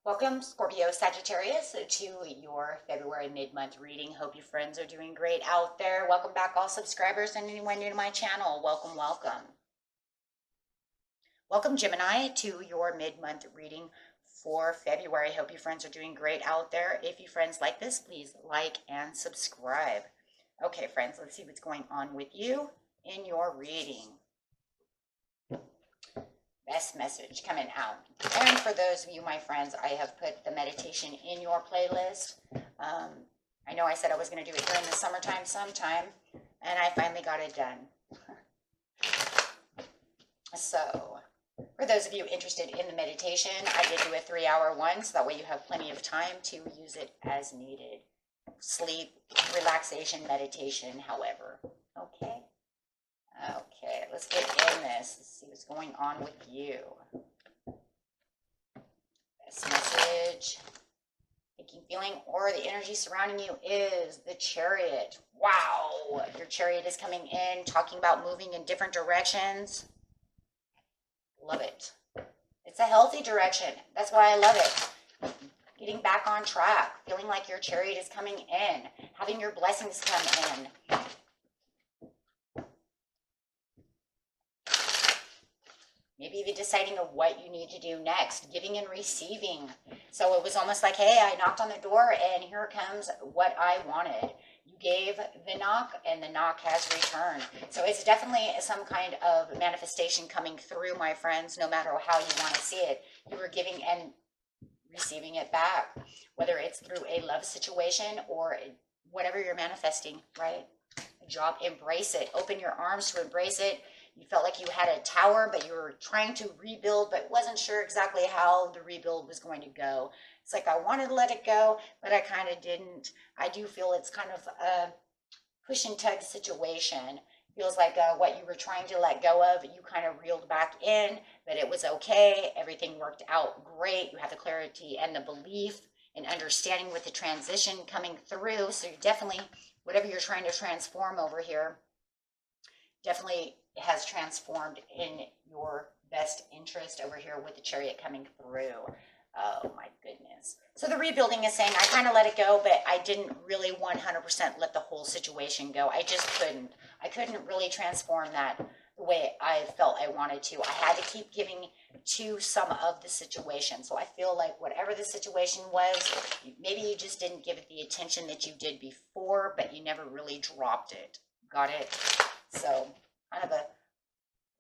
Welcome, Scorpio, Sagittarius, to your February mid-month reading. Hope you friends are doing great out there. Welcome back, all subscribers, and anyone new to my channel. Welcome, welcome. Welcome, Gemini, to your mid-month reading for February. Hope you friends are doing great out there. If you friends like this, please like and subscribe. Okay, friends, let's see what's going on with you in your reading. Best message coming out. And for those of you, my friends, I have put the meditation in your playlist. I know I said I was going to do it during the summertime sometime, and I finally got it done. So, for those of you interested in the meditation, I did do a 3-hour one, so that way you have plenty of time to use it as needed. Sleep, relaxation, meditation, however. Okay. Okay, let's get in this. Let's see what's going on with you. This message, thinking, feeling, or the energy surrounding you is the Chariot. Wow, your Chariot is coming in, talking about moving in different directions. Love it. It's a healthy direction. That's why I love it. Getting back on track, feeling like your Chariot is coming in, having your blessings come in. Maybe even deciding of what you need to do next, giving and receiving. So it was almost like, hey, I knocked on the door and here comes what I wanted. You gave the knock and the knock has returned. So it's definitely some kind of manifestation coming through, my friends, no matter how you want to see it. You were giving and receiving it back, whether it's through a love situation or whatever you're manifesting, right? A job, embrace it. Open your arms to embrace it. You felt like you had a tower, but you were trying to rebuild, but wasn't sure exactly how the rebuild was going to go. It's like I wanted to let it go, but I kind of didn't. I do feel it's kind of a push and tug situation. Feels like what you were trying to let go of, you kind of reeled back in, but it was okay. Everything worked out great. You have the clarity and the belief and understanding with the transition coming through. So you definitely, whatever you're trying to transform over here, definitely has transformed in your best interest over here with the Chariot coming through. Oh my goodness. So the rebuilding is saying I kind of let it go, but I didn't really 100% let the whole situation go. I just couldn't. I couldn't really transform that the way I felt I wanted to. I had to keep giving to some of the situation. So I feel like whatever the situation was, maybe you just didn't give it the attention that you did before, but you never really dropped it. Got it? So kind of a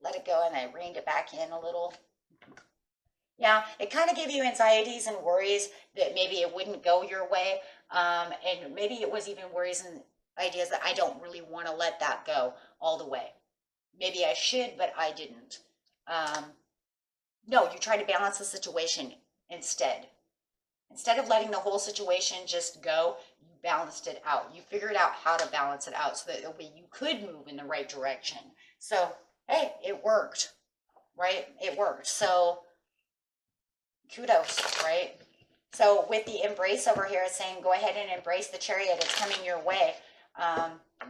let it go, and I reined it back in a little. Yeah, it kind of gave you anxieties and worries that maybe it wouldn't go your way. And maybe it was even worries and ideas that I don't really want to let that go all the way. Maybe I should, but I didn't. No, you try to balance the situation instead. Instead of letting the whole situation just go, you balanced it out. You figured out how to balance it out so that you could move in the right direction. So, hey, it worked, right? It worked. So, kudos, right? So, with the embrace over here, it's saying go ahead and embrace the Chariot. It's coming your way.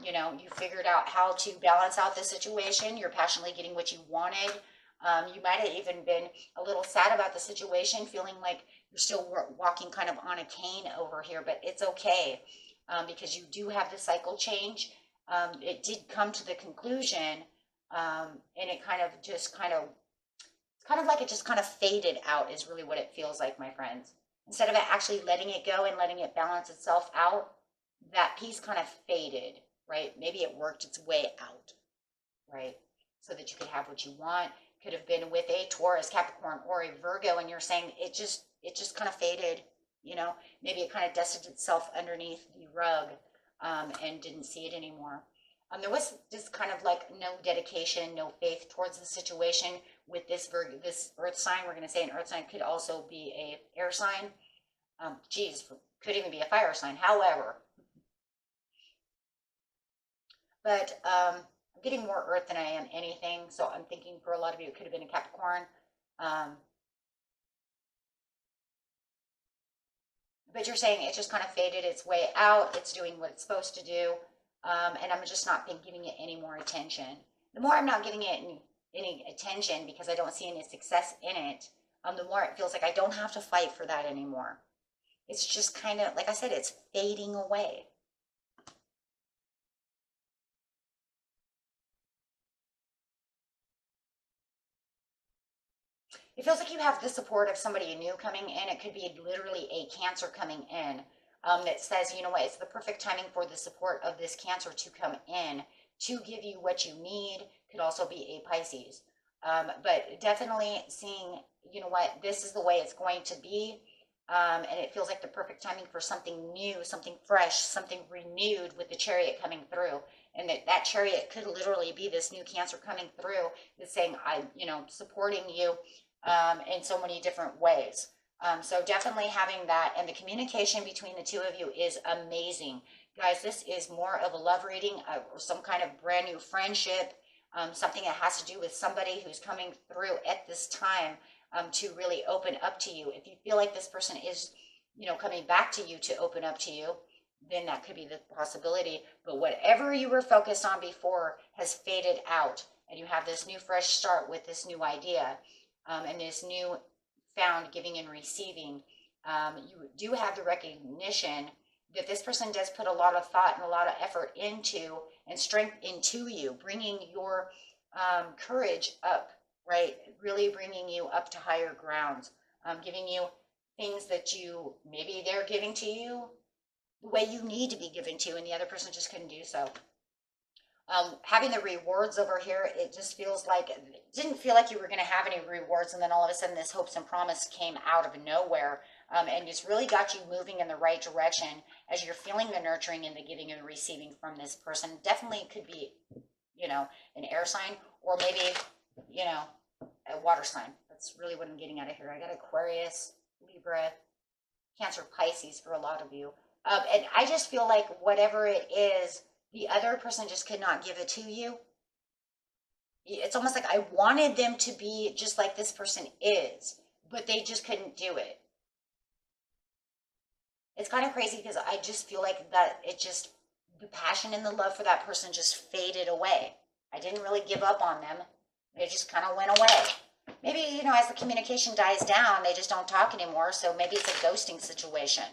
You know, you figured out how to balance out the situation. You're passionately getting what you wanted. You might have even been a little sad about the situation, feeling like you're still walking kind of on a cane over here, but it's okay because you do have the cycle change. It did come to the conclusion, and it kind of just it's kind of like it just kind of faded out is really what it feels like, my friends. Instead of actually letting it go and letting it balance itself out, that piece kind of faded, right? Maybe it worked its way out, right? So that you could have what you want. Could have been with a Taurus, Capricorn, or a Virgo, and you're saying it just kind of faded, you know? Maybe it kind of dusted itself underneath the rug and didn't see it anymore. There was just kind of like no dedication, no faith towards the situation with this earth sign. We're going to say an earth sign could also be a air sign. Could even be a fire sign. However, but I'm I'm getting more earth than I am anything. So I'm thinking for a lot of you, it could have been a Capricorn. But you're saying it just kind of faded its way out. It's doing what it's supposed to do. And I'm just not giving it any more attention. The more I'm not giving it any attention because I don't see any success in it, the more it feels like I don't have to fight for that anymore. It's just kind of, like I said, it's fading away. It feels like you have the support of somebody new coming in. It could be literally a Cancer coming in that says, you know what, it's the perfect timing for the support of this Cancer to come in to give you what you need. Could also be a Pisces. But definitely seeing, you know what, this is the way it's going to be. And it feels like the perfect timing for something new, something fresh, something renewed with the Chariot coming through. And that Chariot could literally be this new Cancer coming through that's saying, supporting you in so many different ways. So definitely having that, and the communication between the two of you is amazing. Guys, this is more of a love reading or some kind of brand new friendship, something that has to do with somebody who's coming through at this time to really open up to you. If you feel like this person is, coming back to you to open up to you, then that could be the possibility. But whatever you were focused on before has faded out, and you have this new fresh start with this new idea and this new found giving and receiving. You do have the recognition that this person does put a lot of thought and a lot of effort into and strength into you, bringing your courage up, right? Really bringing you up to higher grounds, giving you things that maybe they're giving to you the way you need to be given to, and the other person just couldn't do so. Having the rewards over here, it just feels like, it didn't feel like you were going to have any rewards, and then all of a sudden this hopes and promise came out of nowhere, and just really got you moving in the right direction as you're feeling the nurturing and the giving and receiving from this person. Definitely could be, an air sign, or maybe, a water sign. That's really what I'm getting out of here. I got Aquarius, Libra, Cancer, Pisces for a lot of you. And I just feel like whatever it is, the other person just could not give it to you. It's almost like I wanted them to be just like this person is, but they just couldn't do it. It's kind of crazy because I just feel like that the passion and the love for that person just faded away. I didn't really give up on them. It just kind of went away. Maybe, as the communication dies down, they just don't talk anymore. So maybe it's a ghosting situation.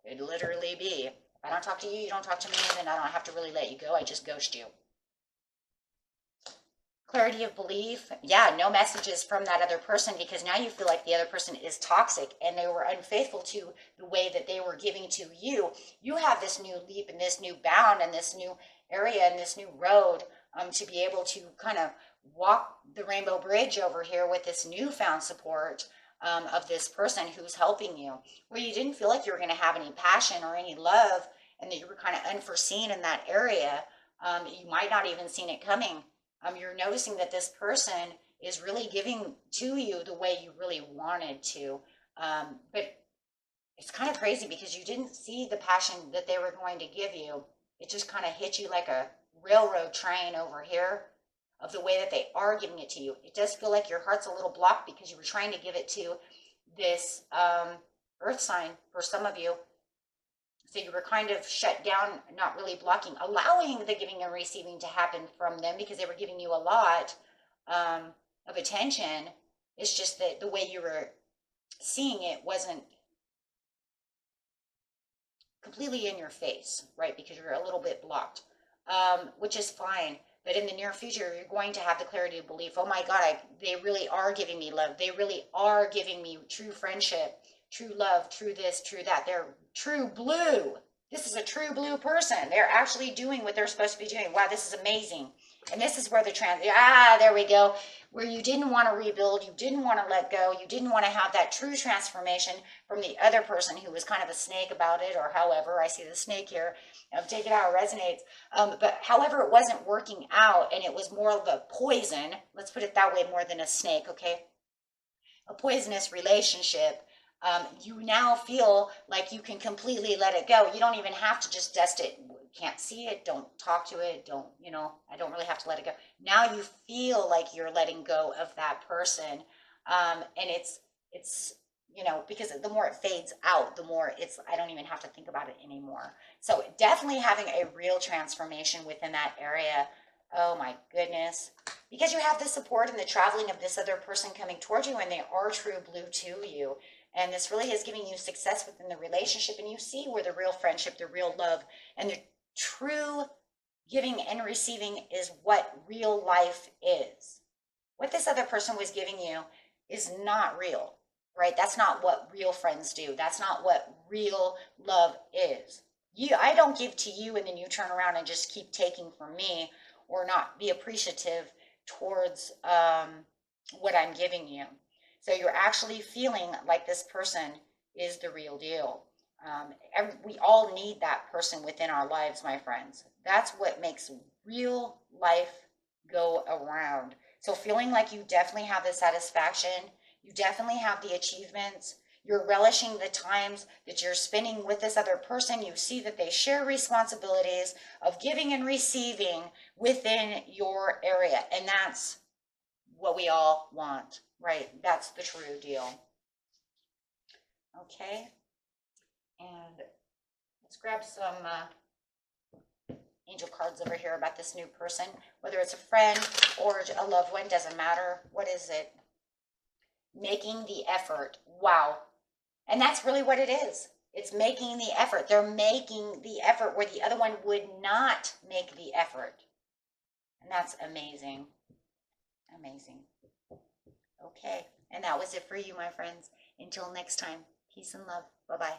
It'd literally be, if I don't talk to you, you don't talk to me, then I don't have to really let you go. I just ghost you. Clarity of belief. Yeah, no messages from that other person, because now you feel like the other person is toxic and they were unfaithful to the way that they were giving to you. You have this new leap and this new bound and this new area and this new road to be able to kind of walk the rainbow bridge over here with this newfound support of this person who's helping you, where you didn't feel like you were going to have any passion or any love, and that you were kind of unforeseen in that area. You might not even seen it coming. You're noticing that this person is really giving to you the way you really wanted to. But it's kind of crazy because you didn't see the passion that they were going to give you. It just kind of hit you like a railroad train over here of the way that they are giving it to you. It does feel like your heart's a little blocked because you were trying to give it to this earth sign for some of you. So you were kind of shut down, not really blocking, allowing the giving and receiving to happen from them because they were giving you a lot of attention. It's just that the way you were seeing it wasn't completely in your face, right? Because you're a little bit blocked, which is fine. But in the near future, you're going to have the clarity of belief. Oh my God, they really are giving me love. They really are giving me true friendship, true love, true this, true that. They're true blue. This is a true blue person. They're actually doing what they're supposed to be doing. Wow, this is amazing. And this is where there we go. Where you didn't want to rebuild, you didn't want to let go, you didn't want to have that true transformation from the other person who was kind of a snake about it, or however, I see the snake here. Take it out, resonates. But however, it wasn't working out, and it was more of a poison. Let's put it that way, more than a snake, okay? A poisonous relationship. You now feel like you can completely let it go. You don't even have to just dust it can't see it, don't talk to it, don't, you know, I don't really have to let it go. Now you feel like you're letting go of that person. And it's, you know, because the more it fades out, the more it's, I don't even have to think about it anymore. So definitely having a real transformation within that area. Oh my goodness. Because you have the support and the traveling of this other person coming towards you, and they are true blue to you. And this really is giving you success within the relationship. And you see where the real friendship, the real love, and the true giving and receiving is what real life is. What this other person was giving you is not real, right? That's not what real friends do. That's not what real love is. I don't give to you and then you turn around and just keep taking from me, or not be appreciative towards what I'm giving you. So you're actually feeling like this person is the real deal. We all need that person within our lives, my friends. That's what makes real life go around. So feeling like you definitely have the satisfaction, you definitely have the achievements, you're relishing the times that you're spending with this other person. You see that they share responsibilities of giving and receiving within your area. And that's what we all want, right? That's the true deal. Okay. And let's grab some angel cards over here about this new person. Whether it's a friend or a loved one, doesn't matter. What is it? Making the effort. Wow. And that's really what it is. It's making the effort. They're making the effort where the other one would not make the effort. And that's amazing. Amazing. Okay. And that was it for you, my friends. Until next time, peace and love. Bye-bye.